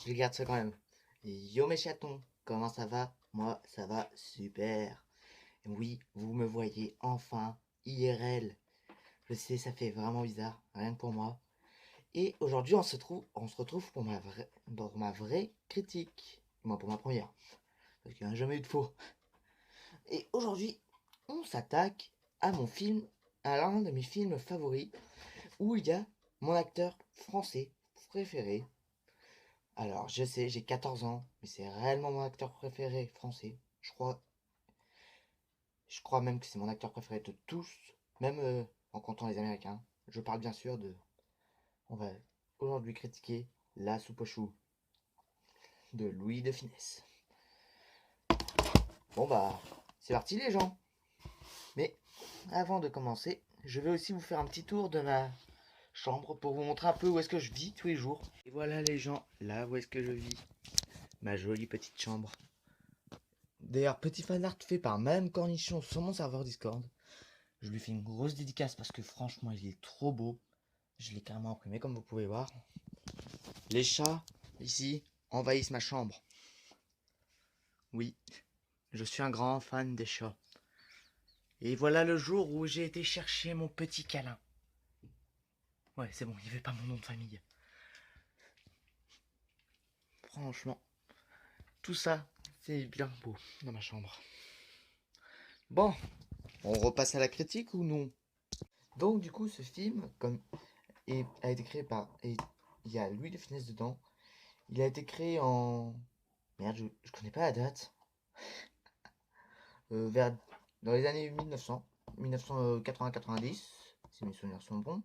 je garde ça quand même. Yo mes chatons, comment ça va? Moi, ça va super. Oui, vous me voyez enfin IRL. Je sais, ça fait vraiment bizarre, rien que pour moi. Et aujourd'hui, on se retrouve pour ma vraie critique. Moi, pour ma première. Parce qu'il n'y en a jamais eu de faux. Et aujourd'hui, on s'attaque à mon film, à l'un de mes films favoris, où il y a mon acteur français préféré. Alors, je sais, j'ai 14 ans, mais c'est réellement mon acteur préféré français. Je crois même que c'est mon acteur préféré de tous, même en comptant les Américains. Je parle bien sûr de... On va aujourd'hui critiquer La soupe aux choux de Louis de Funès. Bon bah, c'est parti les gens. Mais avant de commencer, je vais aussi vous faire un petit tour de ma chambre pour vous montrer un peu où est-ce que je vis tous les jours. Et voilà les gens, là où est-ce que je vis. Ma jolie petite chambre. D'ailleurs, petit fanart fait par Madame Cornichon sur mon serveur Discord. Je lui fais une grosse dédicace parce que franchement, il est trop beau. Je l'ai carrément imprimé comme vous pouvez voir. Les chats, ici, envahissent ma chambre. Oui, je suis un grand fan des chats. Et voilà le jour où j'ai été chercher mon petit câlin. Ouais, c'est bon, il n'y avait pas mon nom de famille. Franchement, tout ça, c'est bien beau dans ma chambre. Bon, on repasse à la critique ou non? Donc du coup, ce film a été créé par... Et il y a Louis de Funès dedans. Il a été créé en... Merde, je connais pas la date. Vers dans les années 1900, 1980-90, si mes souvenirs sont bons.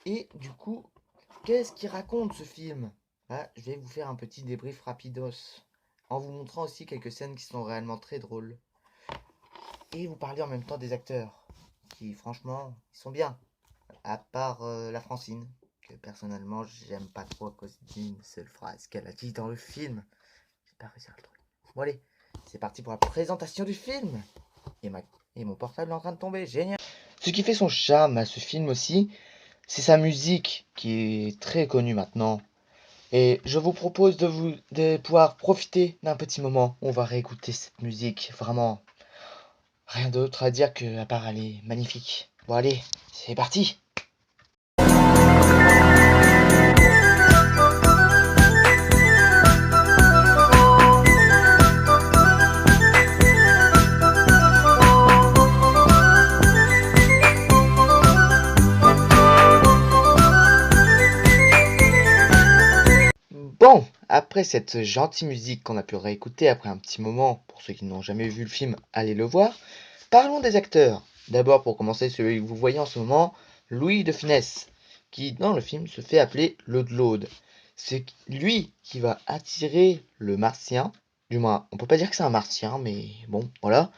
Et du coup, qu'est-ce qu'il raconte ce film? Là, je vais vous faire un petit débrief rapidos, en vous montrant aussi quelques scènes qui sont réellement très drôles. Et vous parler en même temps des acteurs, qui franchement, ils sont bien. À part la Francine, que personnellement, j'aime pas trop à cause d'une seule phrase qu'elle a dit dans le film. J'ai pas réussi à le trouver. Bon allez, c'est parti pour la présentation du film. Et, et mon portable est en train de tomber, génial. Ce qui fait son charme à ce film aussi, c'est sa musique qui est très connue maintenant. Et je vous propose de pouvoir profiter d'un petit moment où on va réécouter cette musique. Vraiment, rien d'autre à dire que à part elle est magnifique. Bon allez, c'est parti. Bon, après cette gentille musique qu'on a pu réécouter après un petit moment, pour ceux qui n'ont jamais vu le film, allez le voir. Parlons des acteurs. D'abord, pour commencer, celui que vous voyez en ce moment, Louis de Funès, qui dans le film se fait appeler le Glaude. C'est lui qui va attirer le martien, du moins, on peut pas dire que c'est un martien, mais bon, voilà.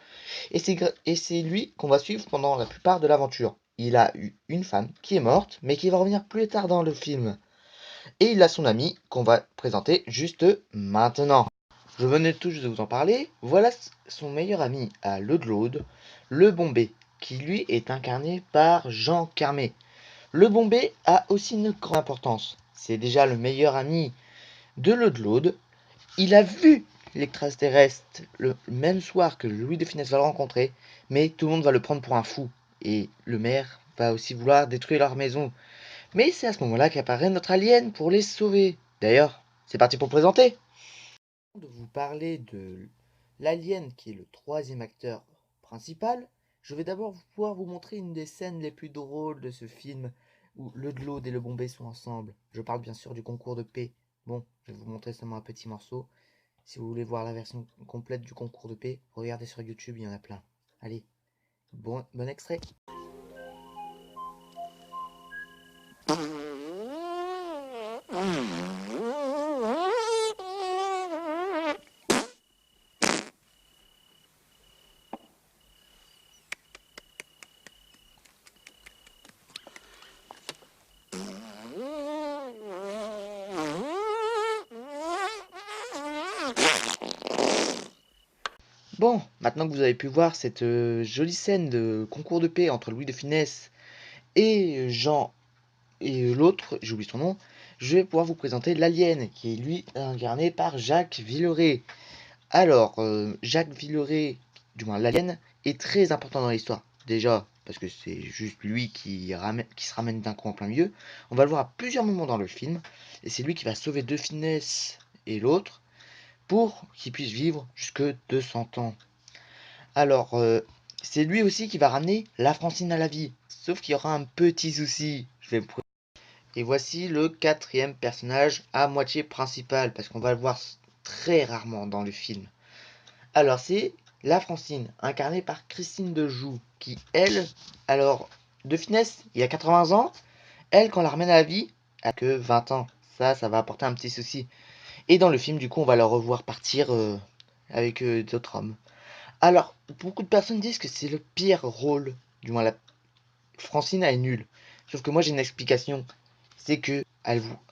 Et c'est lui qu'on va suivre pendant la plupart de l'aventure. Il a eu une femme qui est morte, mais qui va revenir plus tard dans le film. Et il a son ami qu'on va présenter juste maintenant. Je venais tout juste de vous en parler. Voilà son meilleur ami à Le Glaude, le Bombay, qui lui est incarné par Jean Carmé. Le Bombay a aussi une grande importance. C'est déjà le meilleur ami de Le Glaude. Il a vu l'extraterrestre le même soir que Louis de Funès va le rencontrer, mais tout le monde va le prendre pour un fou. Et le maire va aussi vouloir détruire leur maison. Mais c'est à ce moment-là qu'apparaît notre alien pour les sauver. D'ailleurs, c'est parti pour présenter. Avant de vous parler de l'alien qui est le troisième acteur principal, je vais d'abord pouvoir vous montrer une des scènes les plus drôles de ce film où le Glaude et le Bombay sont ensemble. Je parle bien sûr du concours de paix. Bon, je vais vous montrer seulement un petit morceau. Si vous voulez voir la version complète du concours de paix, regardez sur YouTube, il y en a plein. Allez, bon extrait. Bon, maintenant que vous avez pu voir cette jolie scène de concours de paix entre Louis de Funès et Jean et l'autre, j'oublie son nom, je vais pouvoir vous présenter l'alien, qui est lui incarné par Jacques Villeray. Alors, Jacques Villeray, du moins l'alien, est très important dans l'histoire. Déjà, parce que c'est juste lui qui se ramène d'un coup en plein milieu. On va le voir à plusieurs moments dans le film. Et c'est lui qui va sauver De Funès et l'autre pour qu'ils puissent vivre jusque 200 ans. Alors, c'est lui aussi qui va ramener la Francine à la vie. Sauf qu'il y aura un petit souci. Et voici le quatrième personnage à moitié principal, parce qu'on va le voir très rarement dans le film. Alors, c'est la Francine, incarnée par Christine Dejoux, qui, elle, alors, De Funès, il y a 80 ans, elle, quand on la ramène à la vie, elle a que 20 ans. Ça va apporter un petit souci. Et dans le film, du coup, on va la revoir partir avec d'autres hommes. Alors, beaucoup de personnes disent que c'est le pire rôle, du moins la Francine elle est nulle. Sauf que moi j'ai une explication, c'est que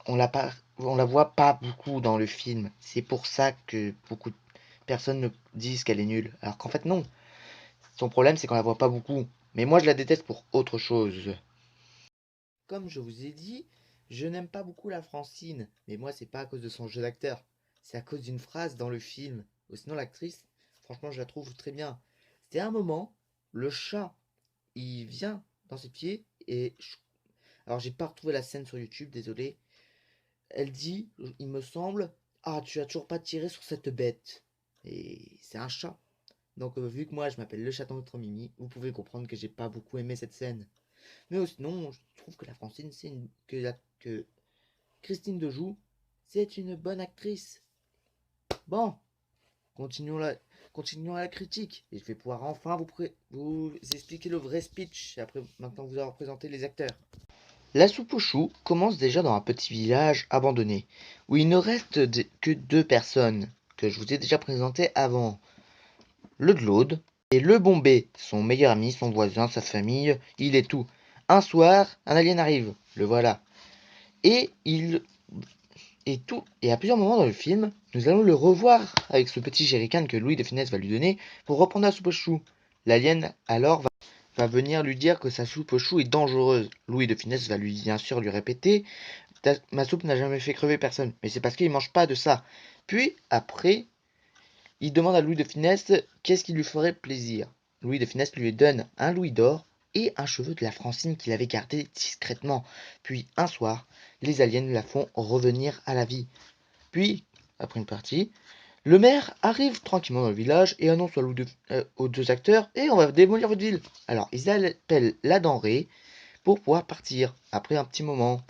on la voit pas beaucoup dans le film. C'est pour ça que beaucoup de personnes disent qu'elle est nulle. Alors qu'en fait non. Son problème c'est qu'on la voit pas beaucoup. Mais moi je la déteste pour autre chose. Comme je vous ai dit, je n'aime pas beaucoup la Francine. Mais moi c'est pas à cause de son jeu d'acteur. C'est à cause d'une phrase dans le film. Ou sinon l'actrice, franchement je la trouve très bien. C'était un moment, le chat, il vient dans ses pieds alors j'ai pas retrouvé la scène sur YouTube, désolé. Elle dit, il me semble, ah tu as toujours pas tiré sur cette bête. Et c'est un chat. Donc vu que moi je m'appelle le chaton de notre Mimi, vous pouvez comprendre que j'ai pas beaucoup aimé cette scène. Mais sinon, je trouve que la Francine, que Christine Dejoux, c'est une bonne actrice. Bon, continuons la critique. Et je vais pouvoir enfin vous expliquer le vrai speech, après maintenant vous avoir présenté les acteurs. La soupe aux choux commence déjà dans un petit village abandonné, où il ne reste que deux personnes, que je vous ai déjà présentées avant. Le Glaude et le Bombay, son meilleur ami, son voisin, sa famille, il est tout. Un soir, un alien arrive, le voilà. Et à plusieurs moments dans le film, nous allons le revoir avec ce petit jerrycan que Louis de Funès va lui donner pour reprendre la soupe aux choux. L'alien alors va venir lui dire que sa soupe aux choux est dangereuse. Louis de Funès va bien sûr lui répéter ma soupe n'a jamais fait crever personne, mais c'est parce qu'il mange pas de ça. Puis après, il demande à Louis de Funès qu'est-ce qui lui ferait plaisir. Louis de Funès lui donne un louis d'or et un cheveu de la Francine qu'il avait gardé discrètement. Puis un soir, les aliens la font revenir à la vie. Puis, après une partie, le maire arrive tranquillement dans le village et annonce aux deux acteurs « Et on va démolir votre ville !» Alors, ils appellent la denrée pour pouvoir partir, après un petit moment.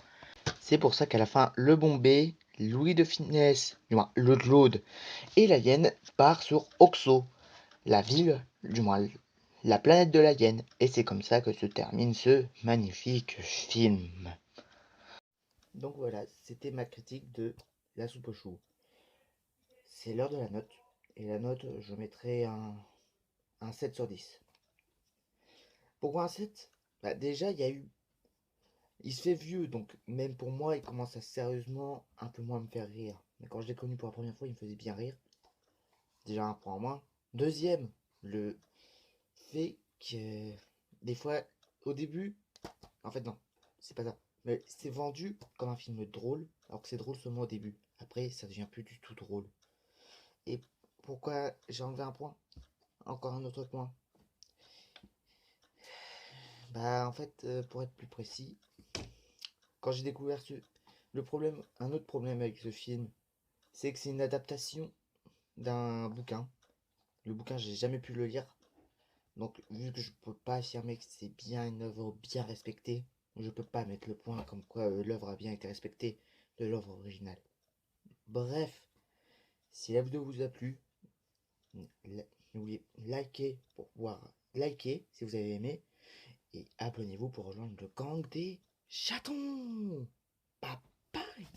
C'est pour ça qu'à la fin, le Bombay, Louis de Funès, du moins le Glaude, et l'alien part sur Oxo, la ville, du moins la planète de l'alien. Et c'est comme ça que se termine ce magnifique film. Donc voilà, c'était ma critique de La soupe aux choux. C'est l'heure de la note. Et la note, je mettrai un 7 sur 10. Pourquoi un 7 ? Bah déjà, il se fait vieux, donc même pour moi, il commence à sérieusement un peu moins me faire rire. Mais quand je l'ai connu pour la première fois, il me faisait bien rire. Déjà un point en moins. Deuxième, le fait que des fois, au début, en fait non, c'est pas ça. Mais c'est vendu comme un film drôle, alors que c'est drôle seulement au début. Après, ça devient plus du tout drôle. Et pourquoi j'ai enlevé un point ? Encore un autre point. Bah en fait, pour être plus précis, quand j'ai découvert un autre problème avec ce film, c'est que c'est une adaptation d'un bouquin. Le bouquin, j'ai jamais pu le lire. Donc, vu que je peux pas affirmer que c'est bien une œuvre bien respectée, je peux pas mettre le point comme quoi l'œuvre a bien été respectée de l'œuvre originale. Bref, si la vidéo vous a plu, n'oubliez liker pour pouvoir liker si vous avez aimé et abonnez-vous pour rejoindre le gang des chatons. Bye bye.